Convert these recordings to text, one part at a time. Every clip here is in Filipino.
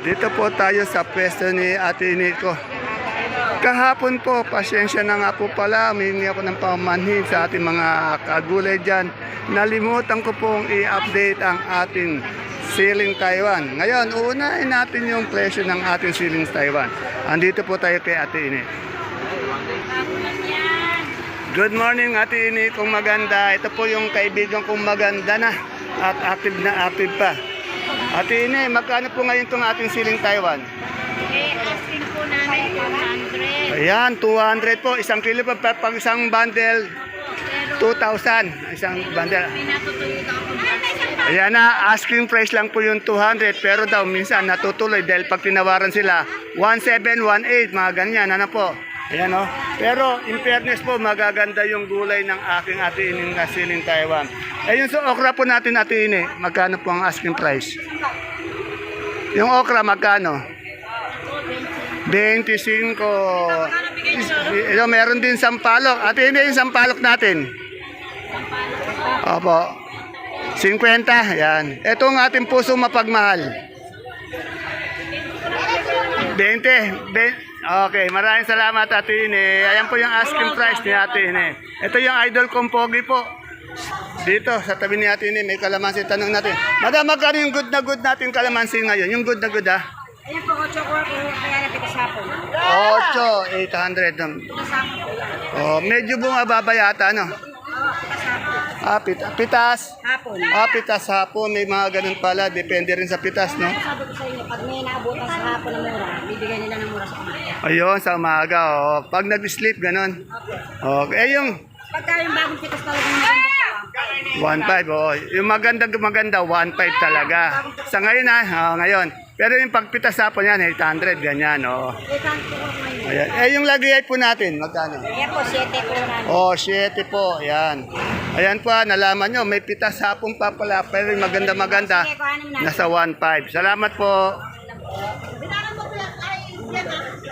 Dito po tayo sa pwesto ni Ate Nico. Kahapon po, pasyensya na nga po pala, humingi ako ng pamanhin sa ating mga kagulay dyan. Nalimutan ko pong i-update ang ating siling Taiwan. Ngayon, uunahin natin yung presyo ng ating siling Taiwan. Andito po tayo kay Ate Ini. Good morning Ate Ini, kung maganda. Ito po yung kaibigan kong maganda na at active na active pa. Ate Ini, magkano po ngayon itong ating siling Taiwan? Asking po namin 200. Ayan, 200 po. Isang kilo pa, pag isang bundle, 2,000. Isang bundle. Pinatutulog ako. Ayan na, asking price lang po yung 200. Pero daw, minsan natutuloy dahil pag tinawaran sila, 17, 18, mga ganyan. Ano po? Ayan o. Pero, in fairness po, magaganda yung gulay ng aking Ate Ini na siling Taiwan. Eh, yung sa okra po natin, Ate Ini, magkano po ang asking price? Yung okra, magkano? 25. Ito, meron din sampalok. Ate, hindi yung sampalok natin. Opo. 50. Yan. Ito ang ating puso mapagmahal. 20. Okay, maraming salamat Ate Ine. Ayan po yung asking price ni Ate Ine. Ito yung idol kong pogi po. Dito, sa tabi ni Ate Ine, may kalamansi. Tanong natin. Madam, magkano yung good na good natin kalamansi ngayon? Yung good na good Ayan po, 8 ko kaya napitas hapon. 8, 800. Oh, medyo bumababa yata, ano? Pitas. Hapon. Pitas hapon. May mga ganun pala. Depende rin sa pitas, no? Sabi ko sa inyo, pag may naabutan sa hapon na mura, bibigyan nila ng mura sa umaga. Ayun, sa umaga. Oh. Pag nag-sleep, ganun. Okay. Eh, yung Pagka yung bagong pitas talaga maganda po. 1.5. Oh. Yung maganda, 1.5 talaga. Sa ngayon, ngayon. Pero yung pagpitas hapon yan, 800, ganyan, oh. Ikan po ko ngayon. Ayan. Eh, yung lagay po natin, magkano? Ayan po, 7 po namin. Oh, 7 po. Ayan. Ayan po, nalaman nyo, may pitas hapon pa pala. Pero yung maganda, nasa 1.5. Salamat po.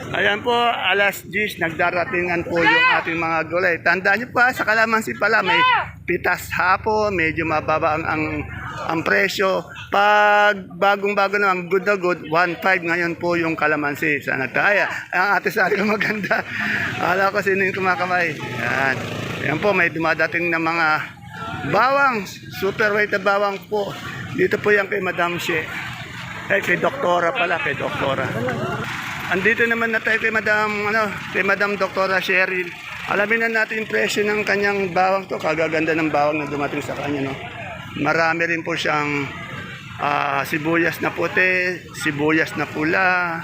Ayan po, alas 10, nagdaratingan po yung ating mga gulay. Tandaan nyo pa, sa kalamansi pala, may pitas hapon, medyo mababa ang presyo. Pag bagong-bago naman, good na good, 1.5 ngayon po yung kalamansi. Sana tayo. Ang ate sa akin maganda. Akala ko sino yung kumakamay. Ayan. Ayan po, may dumadating na mga bawang. Super white na bawang po. Dito po yan kay Madam She. Kay Doktora pala, kay Doktora. Andito naman na tayo kay Madam Doktora Cheryl. Alamin na natin yung presyo ng kanyang bawang to. Kagaganda ng bawang na dumating sa kanya, no? Marami rin po siyang sibuyas na puti, sibuyas na pula.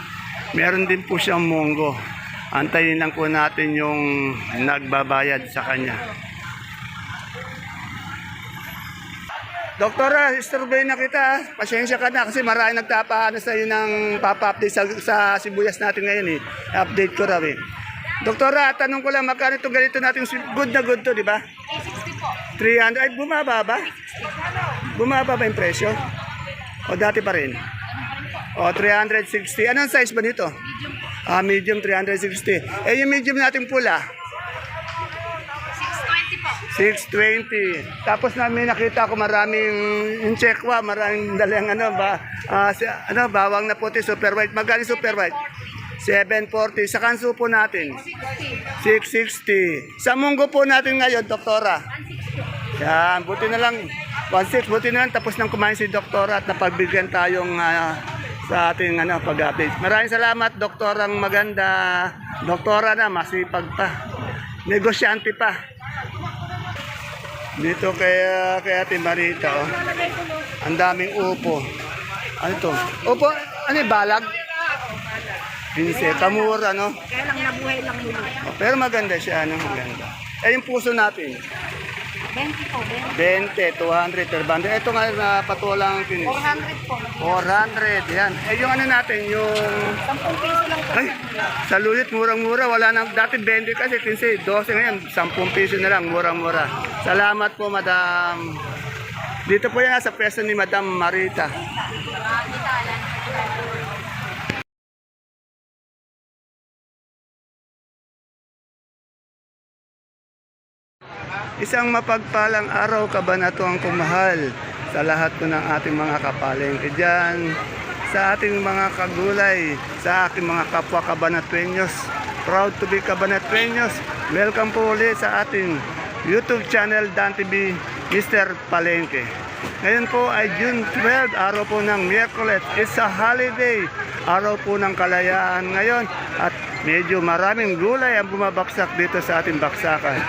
Meron din po siyang munggo. Antayin lang po natin yung nagbabayad sa kanya. Doktora, survey na kita. Pasensya ka na kasi marami nagtapaano sa iyo ng papa-update sa sibuyas natin ngayon eh. Update ko raw eh. Doktora, tanong ko lang, magkano itong ganito natin good na good to, di ba? 360 po. 300, ay bumaba ba? Bumaba ba yung presyo? O dati pa rin? O 360, anong size ba nito? Medium 360. Eh yung medium natin pula? 620 po. 620. Tapos namin nakita ko maraming yung chekwa, maraming dalang bawang na puti, super white. Magkano super white? 740. Sa kanso po natin? 660. Sa munggo po natin ngayon, Doktora? Yan, buti na lang. 1.6, buti na lang. Tapos nang kumain si Doktora at napagbigyan tayong sa ating pag-update. Maraming salamat, Doktorang maganda. Doktora na, masipag pa. Negosyante pa. Dito kay Ate Marita, oh. Ang daming upo. Ano to? Upo, ano yung balag? Pinseta, mura, no? Kaya lang nabuhay lang yun. Oh, pero maganda siya, ano? Maganda. Eh, yung puso natin? 20 po, 20, 200 per bundle. Ito nga na patulang finish. 400 po. 400, yan. Eh, yung ano natin, yung 10 piso lang po. ay, sa luyot, murang-mura. Wala nang, dati 20 kasi, 15, 12 ngayon, 10 piso na lang, murang-mura. Salamat po, Madam. Dito po yan sa pwesto ni Madam Marita. Isang mapagpalang araw, kabanatuang kumahal sa lahat po ng ating mga kapalengke dyan sa ating mga kagulay, sa ating mga kapwa Cabanatueños. Proud to be Cabanatueños. Welcome po ulit sa ating YouTube channel Dan TV, Mr. Palengke. Ngayon po ay June 12, araw po ng Miyerkules. It's a holiday, araw po ng kalayaan ngayon at medyo maraming gulay ang bumabaksak dito sa ating baksakan.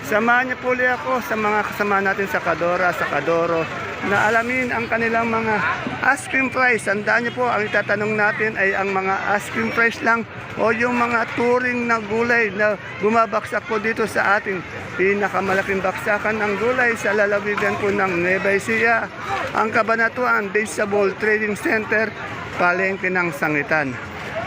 Samahan niyo po ulit ako sa mga kasama natin sa Kadora, sa Kadoro, na alamin ang kanilang mga asking price. Tandaan niyo po, ang itatanong natin ay ang mga asking price lang o yung mga touring na gulay na bumabaksak po dito sa ating pinakamalaking baksakan ng gulay sa lalawigan po ng Nueva Ecija, ang Cabanatuan Vegetable Trading Center, palengke ng Sangitan.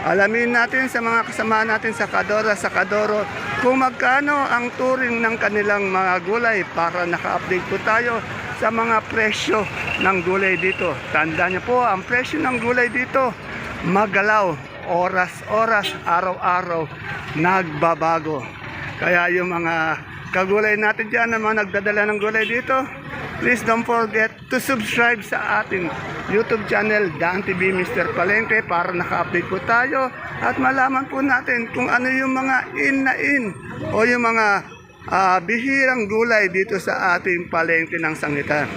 Alamin natin sa mga kasama natin sa Kadora, sa Kadoro, kung magkano ang touring ng kanilang mga gulay para naka-update po tayo sa mga presyo ng gulay dito. Tandaan niyo po, ang presyo ng gulay dito magalaw, oras-oras, araw-araw, nagbabago. Kaya yung mga kagulay natin dyan, na mga nagdadala ng gulay dito, please don't forget to subscribe sa ating YouTube channel, Dan TV Mr. Palengke, para naka-update po tayo at malaman po natin kung ano yung mga in na in o yung mga bihirang gulay dito sa ating palengke ng Sangitan.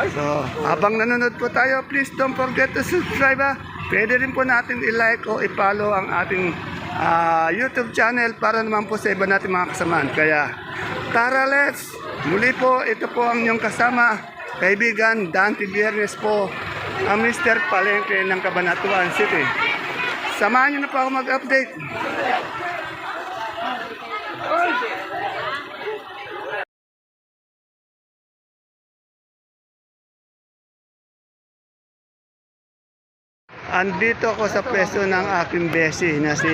So, habang nanonood po tayo, please don't forget to subscribe. Pwede rin po natin i-like o i-follow ang ating YouTube channel para naman po sa iba natin mga kasamaan. Kaya, tara let's! Muli po, ito po ang inyong kasama, kaibigan, Dante Biernes po, ang Mr. Palengke ng Cabanatuan City. Samahan niyo na po ako mag-update. Andito ako sa presyo ng aking besi na si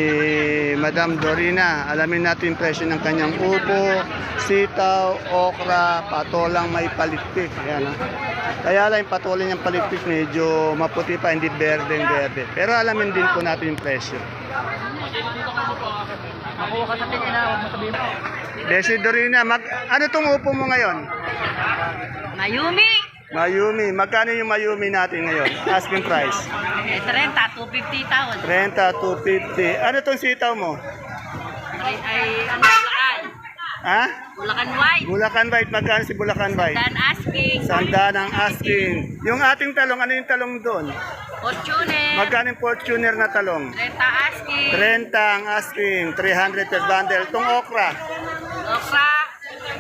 Madam Dorina. Alamin natin yung presyo ng kanyang upo, sitaw, okra, patolang may palikpik. Ayan, ha? Kaya lang yung patolang niyang palikpik medyo maputi pa, hindi berde-berde. Pero alamin din po natin yung presyo. Besi Dorina, ano tong upo mo ngayon? Mayumi! Mayumi. Magkano yung Mayumi natin ngayon? Asking price. 30, 250 taon. 30 to 50. Ano tong sitaw mo? Ay, Bulacan. Ha? Bulacan White. Bulacan White. Magkano si Bulacan White? Dan asking. Sandaan ang asking. Yung ating talong, ano yung talong doon? Fortuner. Magkano yung Fortuner na talong? 30 asking. 30 ang asking. 300 per bundle. Itong okra. Okra.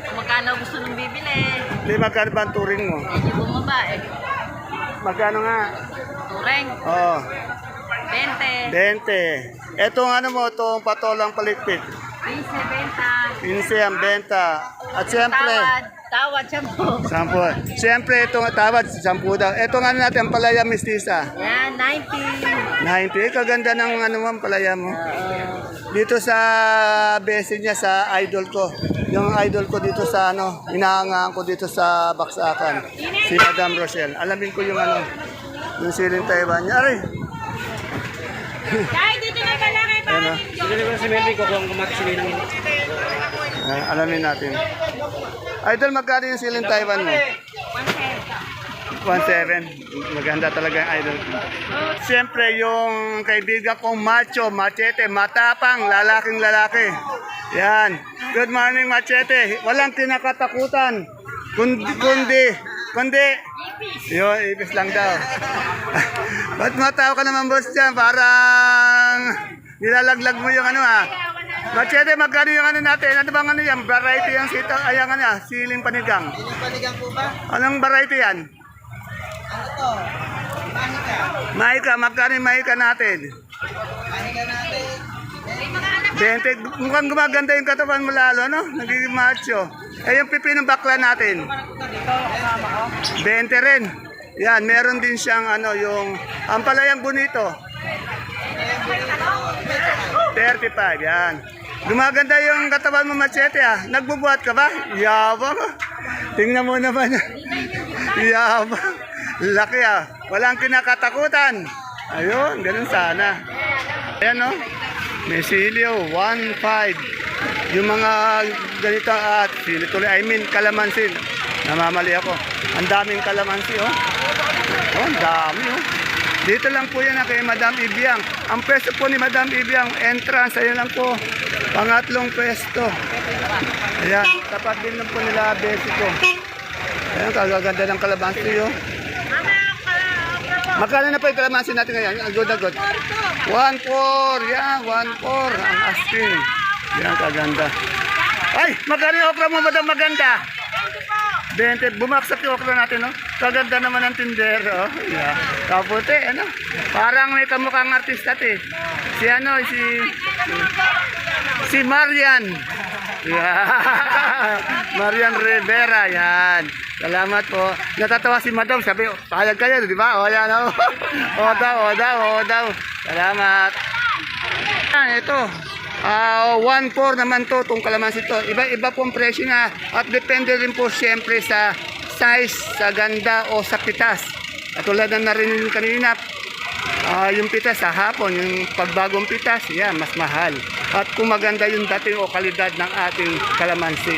Kung magkano gusto nung bibili. Di magkano ba ang turing mo? Medyo bumaba eh. Magkano nga? Tureng. Oo. 20. 20. Etong ano mo, itong patolang palikpik. 15, 15 ang benta. At siyempre, Tawad, 10. 10. Siyempre, itong tawad, 10 daw. Itong ano natin, ang palaya mistisa. Yan, 90. 90. Kaganda ng ano mo, ang palaya mo. Dito sa base niya, sa idol ko. Yung idol ko dito sa ano, inaangaan ko dito sa Baksakan. Si Madam Rochelle. Alamin ko yung ano, yung siling Taiwan niya. Aray! Dahil dito na pala kay Ano? Bili ko si Melvin ko kung kumati si Melvin. Alamin natin. Idol, magkano yung siling Taiwan mo? 1.7. Maganda talaga yung idol. Siyempre, yung kaibigan kong macho, machete, matapang, lalaking lalaki. Yan. Good morning, machete. Walang kinakatakutan. Kundi. Yun, ipis lang daw. Ba't matawa ka naman, boss, dyan? Parang nilalaglag mo yung ano, ha? Machete, magkano yung ano natin? Ano bang ano yan? Variety yung sito, ayan ano, siling panigang. Siling panigang po ba? Anong variety yan? Ano to? Manika. Maika, magkano yung maika natin? Manika natin. 20, mukhang gumaganda yung katawan mo lalo, no? Nagiging macho. Eh, yung pipi ng bakla natin? 20 rin. Yan, meron din siyang ano, yung ampalayang bonito. 35, yan. Gumaganda yung katawan mo, machete, ah. Nagbubuhat ka ba? Yabang. Tingnan mo naman. Yabang. Laki, ah. Walang kinakatakutan. Ayun, ganun sana. Ayan, no? May silyo, 1.5. Yung mga ganito at sili tuloy, I mean kalamansi. Namamali ako. Ang daming kalamansi, oh. Oh, ang dami, oh. Dito lang po yan kay Madam Ibiang. Ang pwesto po ni Madam Ibiang, entrance, ayan lang po. Pangatlong pwesto. Ayan, tapat din lang po nila besi ko. Ayan, kagaganda ng kalamansi yun. Magkano na po yung kalamansi natin ngayon? Ang good na good. 1.4. Yan, 1.4. Ang asking. Yan, kaganda. Ay, magkano yung okra mo, Madam Maganda? 20. Bumaksak yung okra natin, no? Kaganda naman ang tindero. Oh. Yeah. Kaputi, ano? Parang may kamukhang artista, eh. Si Marian. Yeah. Marian Rivera, yan. Salamat po. Natatawa si Madam, sabi, pahayag kayo, di ba? O, yan, o. O daw. Salamat. Yan, ito. 1.4 naman to, itong kalamansi to. Iba pong presyo na. At depende rin po siyempre sa size, sa ganda o sa pitas. At tulad na narinig kanina, yung pitas sa hapon, yung pagbagong pitas, yan, mas mahal. At kung maganda yung dating o kalidad ng ating kalamansi.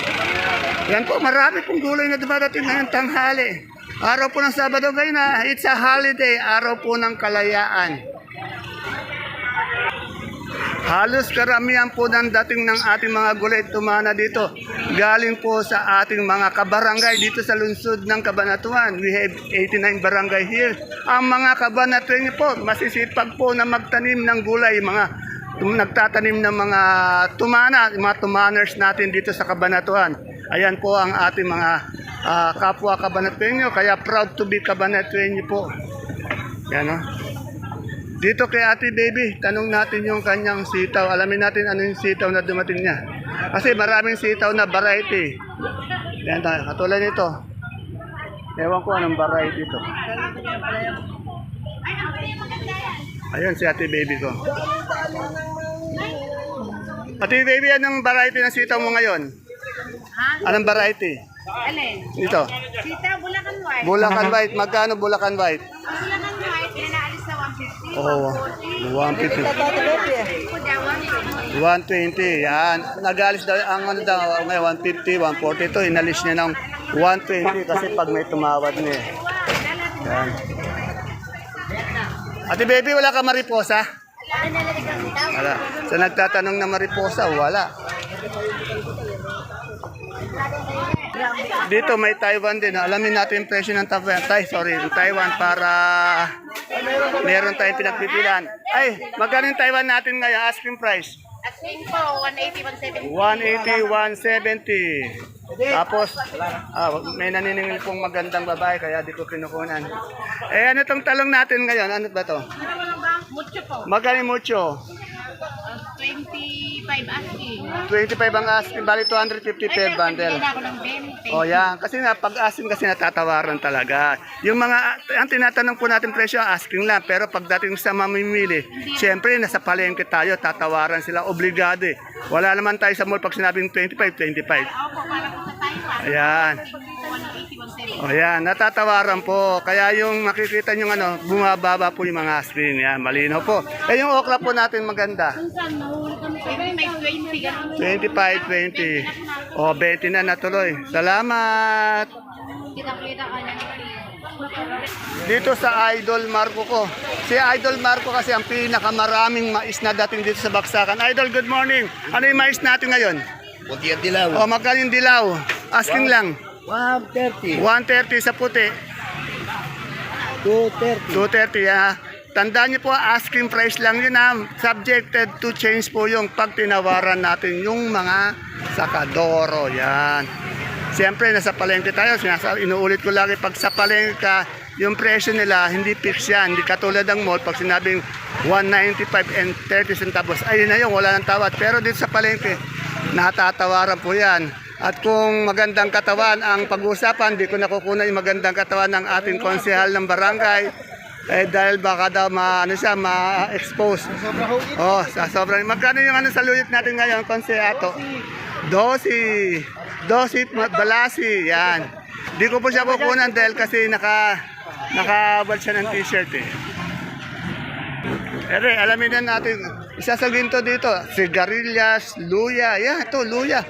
Yan po, marami pong gulay na dumadating ngayong tanghali. Araw po ng Sabado ngayon na, it's a holiday, araw po ng kalayaan. Halos karamihan po ng dating ng ating mga gulay tumana dito. Galing po sa ating mga kabarangay dito sa lungsod ng Cabanatuan. We have 89 barangay here. Ang mga Cabanatuan po, masisipag po na magtanim ng gulay, mga nagtatanim ng mga tumana, mga tumaners natin dito sa Cabanatuan. Ayan po ang ating mga kapwa Cabanatuenyo, kaya proud to be Cabanatuenyo po. Yan o. Dito kay Ate Baby, tanong natin yung kanyang sitaw. Alamin natin ano yung sitaw na dumating niya. Kasi maraming sitaw na variety. Yan tayo, katulad nito. Ewan ko anong variety ito. Ayun si Ate Baby ko. Ate Baby, anong variety ng sitaw mo ngayon? Anong variety? Alin? Ito. Sita, Bulacan White. Bulacan White. Magkano Bulacan White? Bulacan White, inaalis sa 150. Oh, 150. 120. Yan. Nag-alis daw ang ano daw ngayon 150, 140 to. Inalis niya ng 120 kasi pag may tumawad niya. Yan. Ate Baby, wala ka mariposa? Wala. Sa nagtatanong na mariposa, wala. Dito may Taiwan din. Alamin natin yung presyo ng Taiwan para meron tayong pinagpipilan. Ay, magkano yung Taiwan natin ngayon? Asking price? Asking po, 180, 170. 180, 170. Tapos, may naniningil pong magandang babae kaya di ko pinukunan. Eh, ano itong talong natin ngayon? Ano ba to? Mucho po. Magkano yung mucho? 25 asking. 25 ang asking, bali 250 per bundle. Ako ng 20. O yan, kasi nga pag asking kasi natatawaran talaga. Yung mga, ang tinatanong po natin presyo, asking lang. Pero pagdating sa mamimili, siyempre nasa palengke tayo, tatawaran sila, obligado eh. Wala naman tayo sa mall pag sinabing 25. Opo, para po sa Taiwan. Ayan. 180, 170. O yan, natatawaran po. Kaya yung makikita nyo bumababa po yung mga asking. Yan, malinaw po. Eh yung okra po natin maganda. 20, ganun. 25, 20. O, 20 na natuloy. Salamat. Kita-kita ka na. Dito sa Idol Marco ko. Si Idol Marco kasi ang pinakamaraming mais na dating dito sa Baksakan. Idol, good morning. Ano yung mais natin ngayon? Puti at dilaw. O, magkano yung dilaw? Asking lang. 130. 130 sa puti. 230. 230, ha? Tandaan niyo po, asking price lang yun, ha? Subjected to change po yung pag tinawaran natin yung mga sakadoro. Yan. Siyempre, nasa palengke tayo. Inuulit ko lagi, pag sa palengke ka, yung presyo nila, hindi fix yan. Hindi katulad ng mall, pag sinabing 195 and 30 centavos, ayun na yun, wala nang tawad. Pero dito sa palengke, natatawaran po yan. At kung magandang katawan ang pag-uusapan, di ko nakukunan yung magandang katawan ng ating konsehal ng barangay. Dahil baka daw ma-expose. Oh, sa sobrang. Magkano yung saluyot natin ngayon, konsehato? 12 balasi. Yan. Di ko po siya kukunan dahil kasi nakabal siya ng t-shirt eh. Ere, alamin na natin. Isa sa ginto dito, sigarilyas, luya. Yan, ito, luya.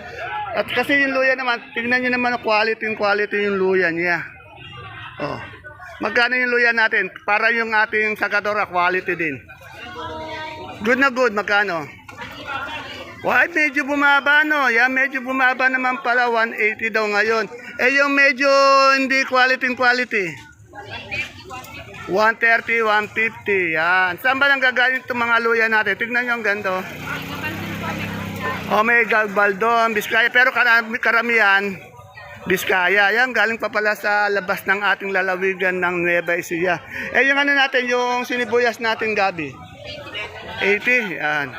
At kasi yung luya naman, tingnan nyo naman ang quality yung luya niya. Oh. Magkano yung luya natin? Para yung ating sakadora, quality din. Good na good, magkano? Why, medyo bumaba, no? Yan, medyo bumaba naman pala, 180 daw ngayon. Eh, yung medyo hindi quality. 130, 150, yan. Saan ba nang gagaling itong mga luya natin? Tignan nyo ang ganda. Oh, may Baldon, Biskaya, pero karamihan, Biskaya. Yan, galing pa pala sa labas ng ating lalawigan ng Nueva Ecija. Eh, yung ano natin, yung sinibuyas natin, Gabi? 80, yan.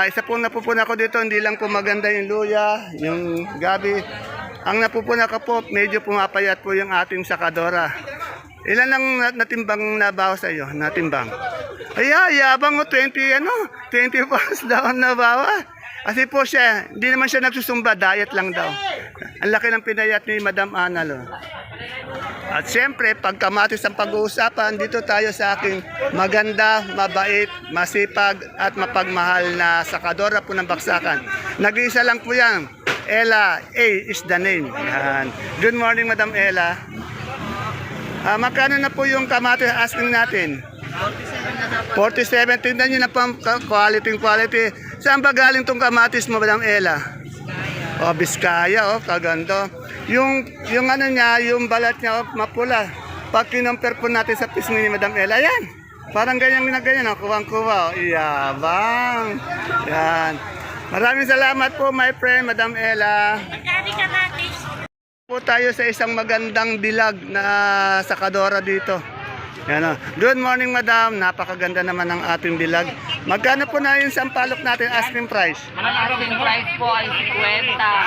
Isa pong napupuna ko dito, hindi lang po maganda yung luya, yung gabi. Ang napupuna ko po, medyo pumapayat po yung ating sakadora. Ilan lang natimbang na bawas sa iyo? Natimbang. Ay, yabang o 20 pounds daw na bawas. Kasi po siya, hindi naman siya nagsusumba, diet lang daw. Ang laki ng pinayat ni Madam Analo. At siyempre, pag kamatis ang pag-uusapan, dito tayo sa aking maganda, mabait, masipag at mapagmahal na sakadora po ng baksakan. Nag-iisa lang po yan. Ella A is the name. Yan. Good morning, Madam Ella. Magkano na po yung kamatis asking natin? 47. Tingnan nyo na po quality. Saan ba galing tong kamatis mo, Madam Ella? Oh, Biskaya, kaganda. Yung ano niya, yung balat niya, mapula. Pag kinumpir po natin sa pisngi ni Madam Ella, yan. Parang ganyan na ganyan, kuwang-kuwa. Iyabang. Yan. Maraming salamat po, my friend, Madam Ella. Po tayo sa isang magandang dilag na sakadora dito. Yan, good morning, madam. Napakaganda naman ng ating dilag. Magkano po na yung sampalok natin asking price? Ang asking price po ay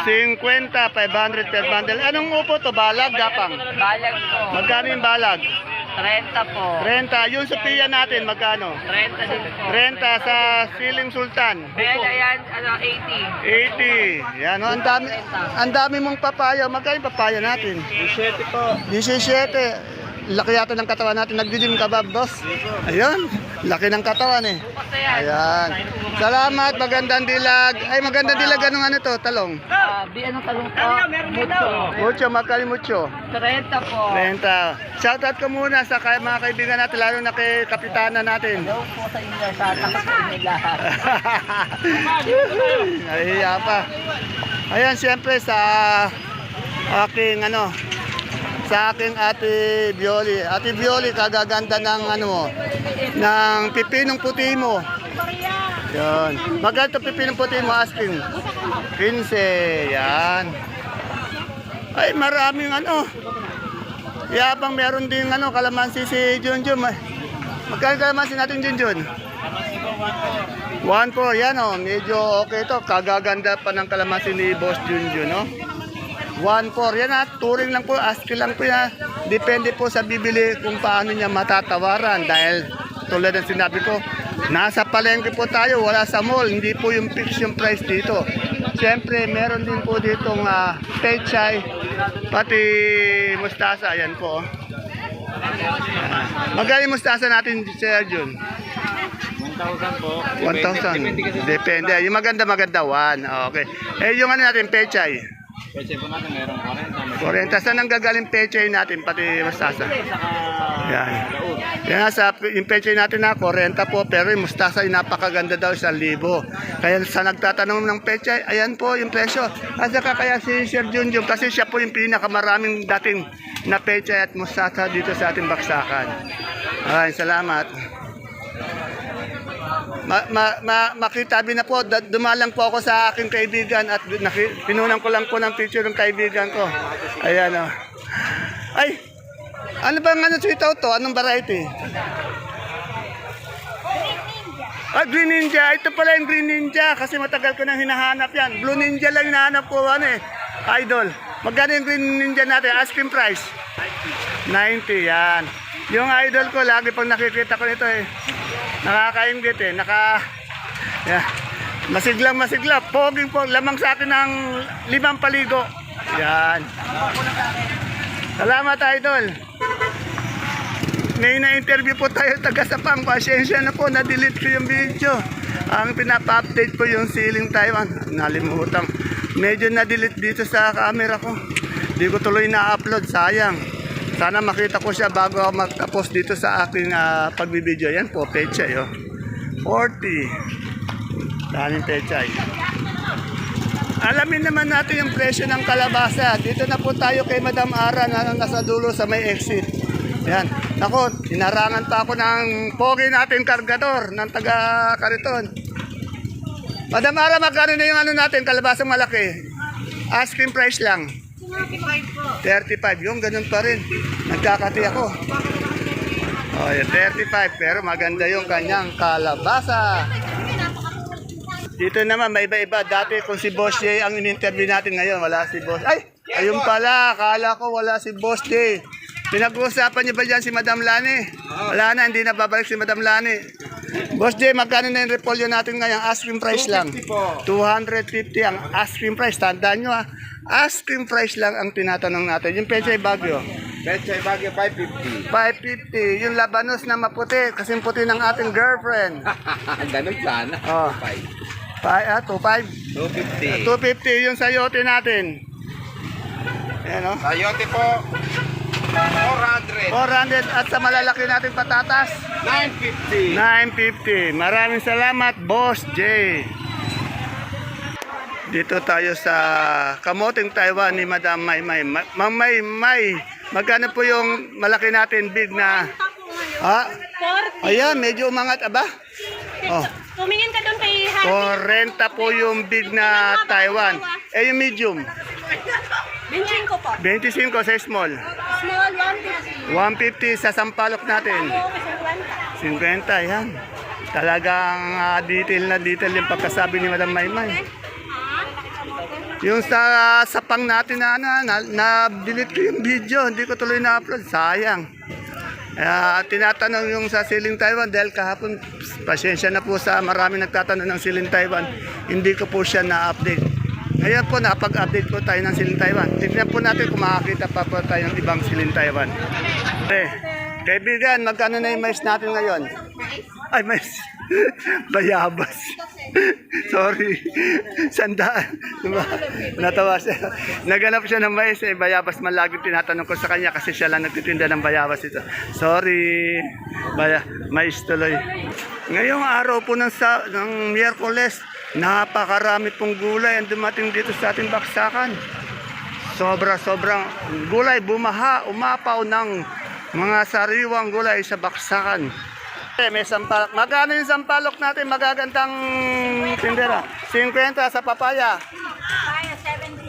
50. 50, 500 per bundle. Anong upo to? Balag, gapang? Balag po. Magkano yung balag? 30 po. 30. Yung Sophia natin, magkano? 30 din po. 30 sa Siling Sultan. Bella yan, 80. 80. Yan, ang dami mong papaya. Magkano yung papaya natin? 17 po. 17. Laki yata ng katawan natin. Nag-gym ka ba, boss? Ayun. Laki ng katawan eh. Ayan. Salamat. Magandang dilag. Ay, magandang dilag. Anong ano to? Talong. Anong talong po? Mucho. Mucho. Magkali mucho. 30 po. 30. Shoutout ko muna sa mga kaibigan natin. Lalo na kay kapitana natin. Hello po sa inyo. Sa takas sa inyo lahat. Nahihiya pa. Ayan, siyempre sa aking sa aking Ate Bioli. Ate Bioli, kagaganda ng ng pipinong puti mo. Yan. Magkano pipinong puti mo asking? 15. Yan. Ay, maraming Yabang meron din kalamansi si Junjun. Magkano kalamansi natin, Junjun? 1.4. Yan medyo okay to. Kagaganda pa ng kalamansi ni Boss Junjun, 1.4. Yan touring lang po, asking lang po yan. Depende po sa bibili kung paano niya matatawaran. Dahil tulad ng sinabi ko, nasa palengke po tayo, wala sa mall. Hindi po yung fix yung price dito. Siyempre, meron din po ditong pechay, pati mustasa. Yan po. Magaling mustasa natin, Sir Jun. 1,000 po. 1,000. Depende. Yung maganda, 1. Okay. Eh, yung natin, pechay. Pwede po natin mayroong 40. 40. Saan ang gagaling pechay natin, pati mustasa? Yan. Yan yung pechay natin 40 po, pero yung mustasa yung napakaganda daw, 1,000. Kaya sa nagtatanong ng pechay, ayan po yung presyo. At saka kaya si Sir Junjun, kasi siya po yung pinakamaraming dating na pechay at mustasa dito sa ating baksakan. Ay, salamat. Makitabi na po, dumalang po ako sa aking kaibigan at pinunan ko lang po ng picture ng kaibigan ko. Ayan Ay, ano ba ang sitaw to? Anong variety? Green Ninja. Ito pala yung Green Ninja kasi matagal ko nang hinahanap yan. Blue Ninja lang hinahanap ko Idol. Magkano yung Green Ninja natin? Asking price? 90, yan. Yung idol ko, lagi pang nakikita ko nito nakakaingit yeah. Masigla, poging po, lamang sa akin ng 5 paligo. Yan. Salamat, idol. May na-interview po tayo taga Sapang. Pasensya na po, na-delete ko yung video. Ang pinapa-update po yung Siling Taiwan. Nalimutan. Medyo na-delete dito sa camera ko. Di ko tuloy na-upload, sayang. Sana makita ko siya bago ako magtapos dito sa aking pagbibideo. Yan po, pechay. Oh. 40. Daming pechay. Alamin naman natin yung presyo ng kalabasa. Dito na po tayo kay Madam Ara na nasa dulo sa may exit. Yan. Ako, inarangan pa ako ng pogi natin kargador ng taga Kariton. Madam Ara, magkano na yung ano natin, kalabasang malaki? Asking price lang. 35. Yung ganun pa rin. Nagkakati ako. Oh, yeah, 35. Pero maganda yung kanyang kalabasa. Dito naman, may iba-iba. Dati kung si Boss Jay ang in-interview natin ngayon, wala si Boss. Ay, ayun pala. Akala ko wala si Boss Jay. Pinag-uusapan niyo ba dyan si Madam Lani? Wala na, hindi na babalik si Madam Lani. Boss Jay, magkano na yung repolyo natin ngayon? Asking price lang. 250 ang asking price. Tandaan nyo ha. Asking price lang ang tinatanong natin. Yung Pechay Bagyo. Pechay Bagyo 550. 550. Yung labanos na maputi. Kasing puti ng ating girlfriend. Ganun sana. Oh. 25. 250. 250 yung sayote natin. Ayan o. Sayote po. 400. 400 at sa malalaki natin patatas. 950. 950. Maraming salamat, Boss J. Dito tayo sa Kamoting Taiwan ni Madam Maymay. Ma'am Maymay, magkano po yung malaki natin big na? Ha? 40. Ayan, medyo umangat. Aba? Oh, Tumingin ka doon kay Harry. 40 po yung big na Taiwan. Eh, yung medium? 25 po. 25 sa small. Small 150. 150 sa sampalok natin. Okay, 50, yan. Talagang detail yung pagkasabi ni Madam Maymay. Yung sa sapang natin na-delete ko yung video, hindi ko tuloy na-upload, sayang. Tinatanong yung sa Siling Taiwan dahil kahapon, pasensya na po sa marami nagtatanong ng Siling Taiwan, hindi ko po siya na-update. Ngayon po, napag-update po tayo ng Siling Taiwan. Tignan po natin kung makakita pa po tayo ng ibang Siling Taiwan. Kaibigan, magkano na yung mais natin ngayon? Ay, mais. Bayabas. Sorry. Sandaan. Natawa siya. Naganap siya ng mais eh. Bayabas man lagi tinatanong ko sa kanya kasi siya lang nagtitinda ng bayabas ito. Sorry. Mais tuloy. Ngayong araw po ng Miyerkules, napakarami pong gulay ang dumating dito sa ating baksakan. Sobrang gulay bumaha, umapaw ng mga sariwang gulay sa baksakan. May sampalok. Magkano yung sampalok natin? Magagandang tindera. 50 sa papaya.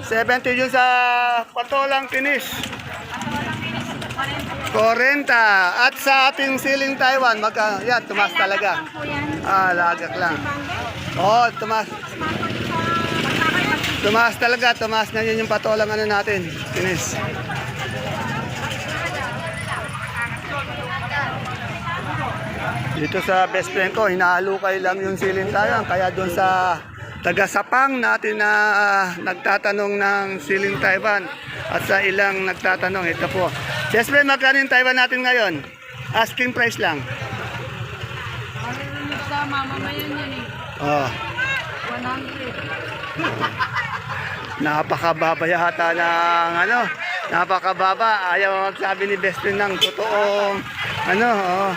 70 yun sa patolang kinis. 40. At sa ating siling Taiwan, magkano? Yan, tumas talaga. Lagak lang. Oh, tumas. Tumas talaga. Tumas na yun yung patolang ano natin. Kinis. Dito sa best friend ko, hinaalukay lang yung siling Taiwan. Kaya doon sa taga-Sapang natin na nagtatanong ng siling Taiwan. At sa ilang nagtatanong, ito po. Best friend, magkano yung Taiwan natin ngayon? Asking price lang. Sa mamamayan yan eh. Oh. 100. Napakababa yata ng ano. Napakababa. Ayaw magsabi ni best friend ng totoong ano. Oh.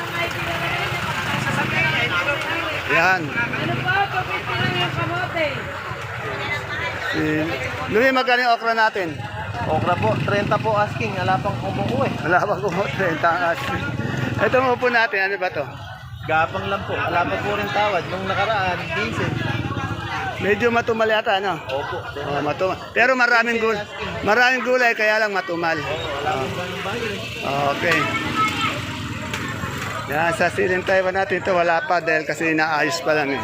Yan. Ano po? Kapit lang yung kamote. Louie, magkano yung okra natin? Okra po, 30 po asking. Wala pang kumuko eh. Wala pa kung 30 ang asking. Ito mo po natin, ano ba to? Gapang lang po. Wala pa po rin tawad. Nung nakaraan, diesel. Medyo matumal yata, ano? Opo. Oh, matumal. Pero maraming gulay, kaya lang matumal. Wala po ba yung bahay? Okay. Yan, sa siling Taiwan natin ito, wala pa dahil kasi inaayos pa lang eh.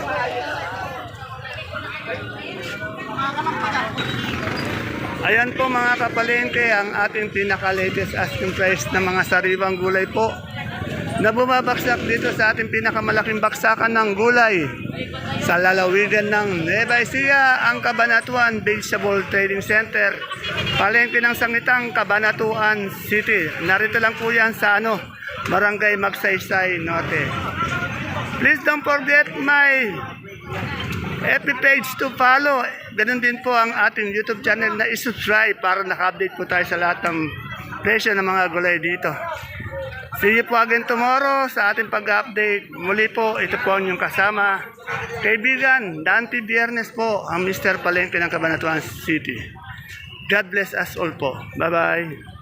Ayan po mga kapalengke, ang ating pinaka-latest asking price ng mga sariwang gulay po na bumabaksak dito sa ating pinakamalaking baksakan ng gulay sa lalawigan ng Nueva Ecija, ang Cabanatuan Vegetable Trading Center, palengke ng Sangitang, Cabanatuan City. Narito lang po yan sa Barangay Magsaysay Norte. Please don't forget my FB page to follow. Ganun din po ang ating YouTube channel na i-subscribe para naka-update po tayo sa lahat ng presyo ng mga gulay dito. See you po again tomorrow sa ating pag-update. Muli po, ito po ang inyong kasama. Kaibigan, Dante Biernes po, ang Mr. Palengke ng Cabanatuan City. God bless us all po. Bye-bye.